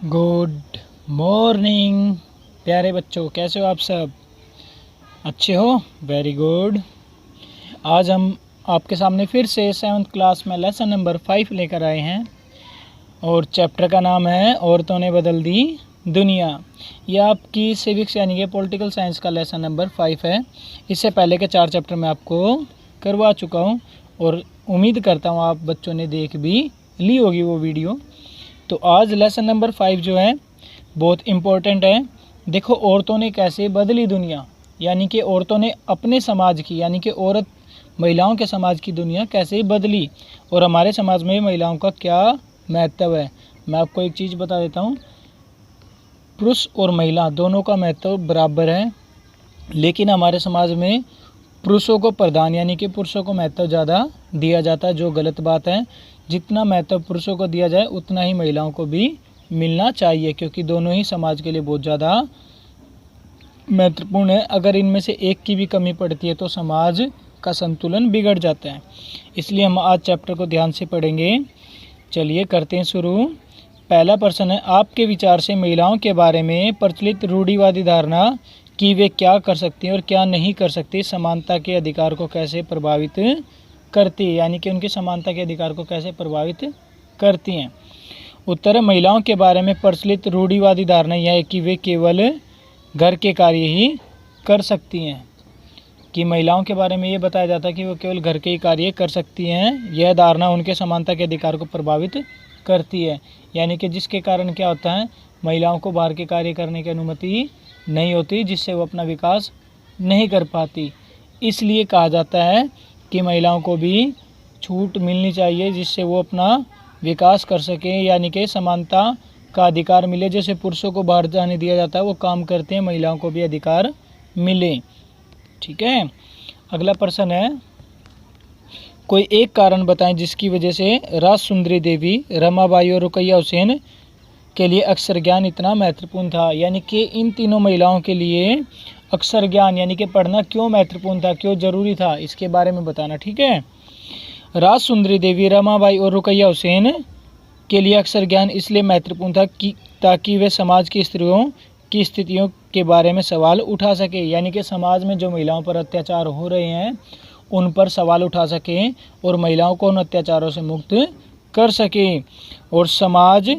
Good morning प्यारे बच्चों, कैसे हो आप सब? अच्छे हो? Very good. आज हम आपके सामने फिर से 7th क्लास में लेसन नंबर 5 लेकर आए हैं और चैप्टर का नाम है औरतों ने बदल दी दुनिया। यह आपकी सिविक्स यानी कि पॉलिटिकल साइंस का लेसन नंबर 5 है। इससे पहले के 4 चैप्टर मैं आपको करवा चुका हूँ और उम्मीद करता हूँ आप बच्चों ने देख भी ली होगी वो वीडियो। तो आज लेसन नंबर 5 जो है बहुत इम्पोर्टेंट है। देखो, औरतों ने कैसे बदली दुनिया, यानी कि औरतों ने अपने समाज की, यानी कि औरत महिलाओं के समाज की दुनिया कैसे बदली और हमारे समाज में महिलाओं का क्या महत्व है। मैं आपको एक चीज़ बता देता हूँ, पुरुष और महिला दोनों का महत्व बराबर है, लेकिन हमारे समाज में पुरुषों को प्रधान यानी कि पुरुषों को महत्व ज़्यादा दिया जाता है, जो गलत बात है। जितना महत्व पुरुषों को दिया जाए उतना ही महिलाओं को भी मिलना चाहिए, क्योंकि दोनों ही समाज के लिए बहुत ज़्यादा महत्वपूर्ण है। अगर इनमें से एक की भी कमी पड़ती है तो समाज का संतुलन बिगड़ जाता है। इसलिए हम आज चैप्टर को ध्यान से पढ़ेंगे। चलिए करते हैं शुरू। पहला प्रश्न है, आपके विचार से महिलाओं के बारे में प्रचलित रूढ़िवादी धारणा कि वे क्या कर सकती हैं और क्या नहीं कर सकती समानता के अधिकार को कैसे प्रभावित करती है, यानी कि उनकी समानता के अधिकार को कैसे प्रभावित करती हैं। उत्तर है, महिलाओं के बारे में प्रचलित रूढ़िवादी धारणा यह है कि वे केवल घर के कार्य ही कर सकती हैं। कि महिलाओं के बारे में ये बताया जाता है कि वो केवल घर के ही कार्य कर सकती हैं। यह धारणा उनके समानता के अधिकार को प्रभावित करती है, यानी कि जिसके कारण क्या होता है, महिलाओं को बाहर के कार्य करने की अनुमति नहीं होती, जिससे वो अपना विकास नहीं कर पाती। इसलिए कहा जाता है कि महिलाओं को भी छूट मिलनी चाहिए, जिससे वो अपना विकास कर सकें, यानी कि समानता का अधिकार मिले। जैसे पुरुषों को बाहर जाने दिया जाता है, वो काम करते हैं, महिलाओं को भी अधिकार मिले। ठीक है। अगला प्रश्न है, कोई एक कारण बताएं जिसकी वजह से राजसुंदरी देवी, रमाबाई और रुकैया हुसैन के लिए अक्षर ज्ञान इतना महत्वपूर्ण था। यानी कि इन तीनों महिलाओं के लिए अक्षर ज्ञान यानी कि पढ़ना क्यों महत्वपूर्ण था, क्यों जरूरी था, इसके बारे में बताना। ठीक है। राजसुंदरी देवी, रमाबाई और रुकैया हुसैन के लिए अक्षर ज्ञान इसलिए महत्वपूर्ण था कि ताकि वे समाज की स्त्रियों की स्थितियों के बारे में सवाल उठा सके, यानी कि समाज में जो महिलाओं पर अत्याचार हो रहे हैं उन पर सवाल उठा सकें और महिलाओं को उन अत्याचारों से मुक्त कर सकें और समाज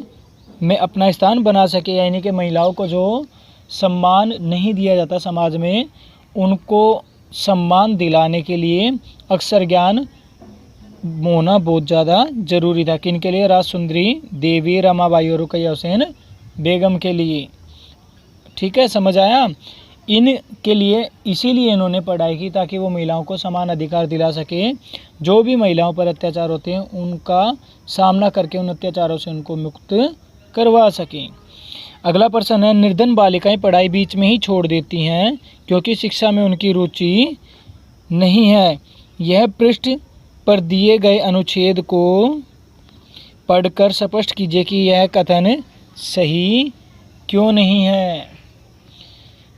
में अपना स्थान बना सके। यानी कि महिलाओं को जो सम्मान नहीं दिया जाता समाज में, उनको सम्मान दिलाने के लिए अक्षर ज्ञान होना बहुत ज़्यादा ज़रूरी था। किन के लिए? राजसुंदरी देवी, रमाबाई और रुकैया हुसैन बेगम के लिए। ठीक है, समझ आया? इनके लिए इसीलिए इन्होंने पढ़ाई की ताकि वो महिलाओं को समान अधिकार दिला सके। जो भी महिलाओं पर अत्याचार होते हैं उनका सामना करके उन अत्याचारों से उनको मुक्त करवा सकें। अगला प्रश्न है, निर्धन बालिकाएं पढ़ाई बीच में ही छोड़ देती हैं क्योंकि शिक्षा में उनकी रुचि नहीं है। यह पृष्ठ पर दिए गए अनुच्छेद को पढ़कर स्पष्ट कीजिए कि यह कथन सही क्यों नहीं है।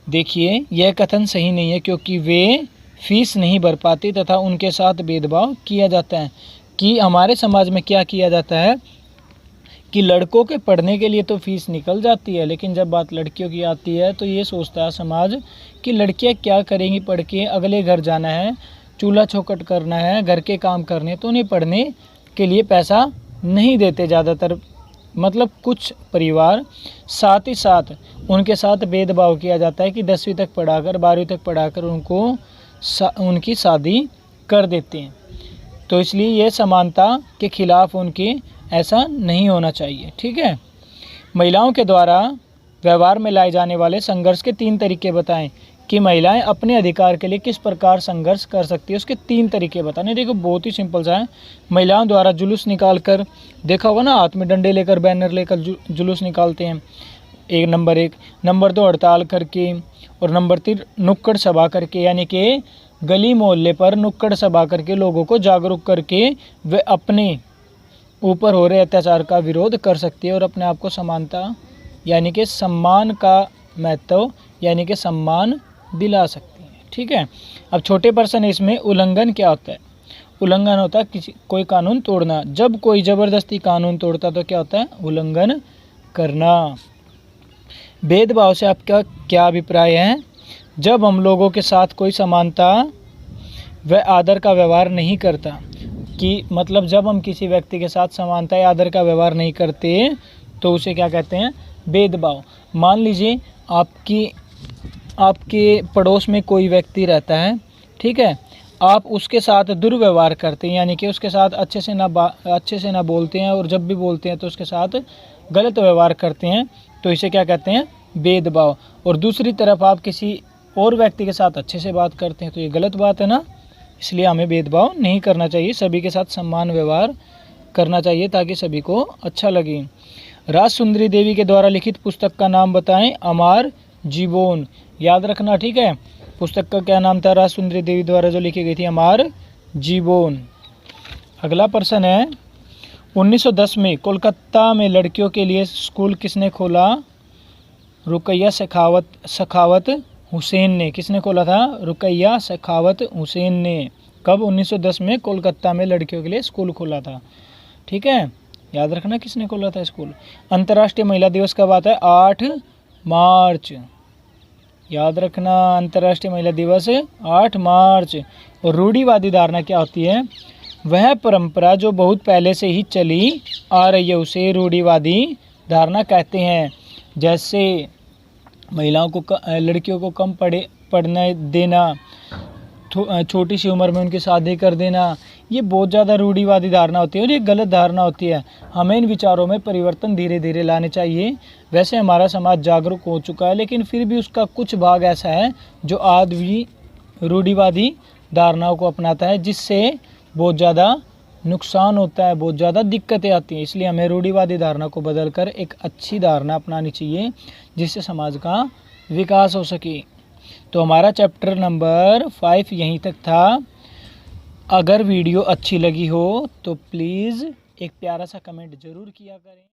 देखिए, यह कथन सही नहीं है क्योंकि वे फीस नहीं भर पाती तथा उनके साथ भेदभाव किया जाता है। कि हमारे समाज में क्या किया जाता है कि लड़कों के पढ़ने के लिए तो फीस निकल जाती है, लेकिन जब बात लड़कियों की आती है तो ये सोचता है समाज कि लड़कियां क्या करेंगी पढ़ के, अगले घर जाना है, चूल्हा चौखट करना है, घर के काम करने, तो उन्हें पढ़ने के लिए पैसा नहीं देते ज़्यादातर, मतलब कुछ परिवार। साथ ही साथ उनके साथ भेदभाव किया जाता है कि 10वीं तक पढ़ाकर, 12वीं तक पढ़ाकर उनको उनकी शादी कर देते हैं। तो इसलिए ये समानता के खिलाफ उनकी ऐसा नहीं होना चाहिए। ठीक है। महिलाओं के द्वारा व्यवहार में लाए जाने वाले संघर्ष के 3 तरीके बताएं कि महिलाएं अपने अधिकार के लिए किस प्रकार संघर्ष कर सकती है, उसके 3 तरीके बताने। देखो, बहुत ही सिंपल सा है। महिलाओं द्वारा जुलूस निकाल कर, देखा होगा ना, हाथ में डंडे लेकर, बैनर लेकर जुलूस निकालते हैं। नंबर 1। नंबर 2, हड़ताल करके, और नंबर 3, नुक्कड़ सभा करके, यानी कि गली मोहल्ले पर नुक्कड़ सभा करके लोगों को जागरूक करके वे अपने ऊपर हो रहे अत्याचार का विरोध कर सकती है और अपने आप को समानता यानी कि सम्मान का महत्व यानी कि सम्मान दिला सकती है। ठीक है। अब छोटे प्रश्न, इसमें उल्लंघन क्या होता है? उल्लंघन होता है कोई कानून तोड़ना। जब कोई ज़बरदस्ती कानून तोड़ता तो क्या होता है? उल्लंघन करना। भेदभाव से आपका क्या अभिप्राय है? जब हम लोगों के साथ कोई समानता व आदर का व्यवहार नहीं करता, कि मतलब जब हम किसी व्यक्ति के साथ समानता या आदर का व्यवहार नहीं करते तो उसे क्या कहते हैं? भेदभाव। मान लीजिए आपके पड़ोस में कोई व्यक्ति रहता है, ठीक है, आप उसके साथ दुर्व्यवहार करते हैं, यानी कि उसके साथ अच्छे से ना बोलते हैं, और जब भी बोलते हैं तो उसके साथ गलत व्यवहार करते हैं, तो इसे क्या कहते हैं? भेदभाव। और दूसरी तरफ आप किसी और व्यक्ति के साथ अच्छे से बात करते हैं, तो ये गलत बात है ना। इसलिए हमें भेदभाव नहीं करना चाहिए, सभी के साथ समान व्यवहार करना चाहिए ताकि सभी को अच्छा लगे। राजसुंदरी देवी के द्वारा लिखित पुस्तक का नाम बताएं। अमर जीवन। याद रखना, ठीक है। पुस्तक का क्या नाम था? राजसुंदरी देवी द्वारा जो लिखी गई थी, अमर जीवन। अगला प्रश्न है, 1910 में कोलकाता में लड़कियों के लिए स्कूल किसने खोला? रुकैया सखावत हुसैन ने। किसने खोला था? रुकैया सखावत हुसैन ने। कब? 1910 में कोलकाता में लड़कियों के लिए स्कूल खोला था, ठीक है। याद रखना किसने खोला था स्कूल। अंतर्राष्ट्रीय महिला दिवस कब आता है? 8 मार्च। याद रखना, अंतर्राष्ट्रीय महिला दिवस 8 मार्च। और रूढ़िवादी धारणा क्या होती है? वह परंपरा जो बहुत पहले से ही चली आ रही है उसे रूढ़िवादी धारणा कहते हैं। जैसे महिलाओं को लड़कियों को कम पढ़ने देना, छोटी सी उम्र में उनकी शादी कर देना, ये बहुत ज़्यादा रूढ़िवादी धारणा होती है और ये गलत धारणा होती है। हमें इन विचारों में परिवर्तन धीरे धीरे लाने चाहिए। वैसे हमारा समाज जागरूक हो चुका है, लेकिन फिर भी उसका कुछ भाग ऐसा है जो आज भी रूढ़िवादी धारणाओं को अपनाता है, जिससे बहुत ज़्यादा नुकसान होता है, बहुत ज़्यादा दिक्कतें आती हैं। इसलिए हमें रूढ़िवादी धारणा को बदलकर एक अच्छी धारणा अपनानी चाहिए, जिससे समाज का विकास हो सके। तो हमारा चैप्टर नंबर 5 यहीं तक था। अगर वीडियो अच्छी लगी हो तो प्लीज़ एक प्यारा सा कमेंट ज़रूर किया करें।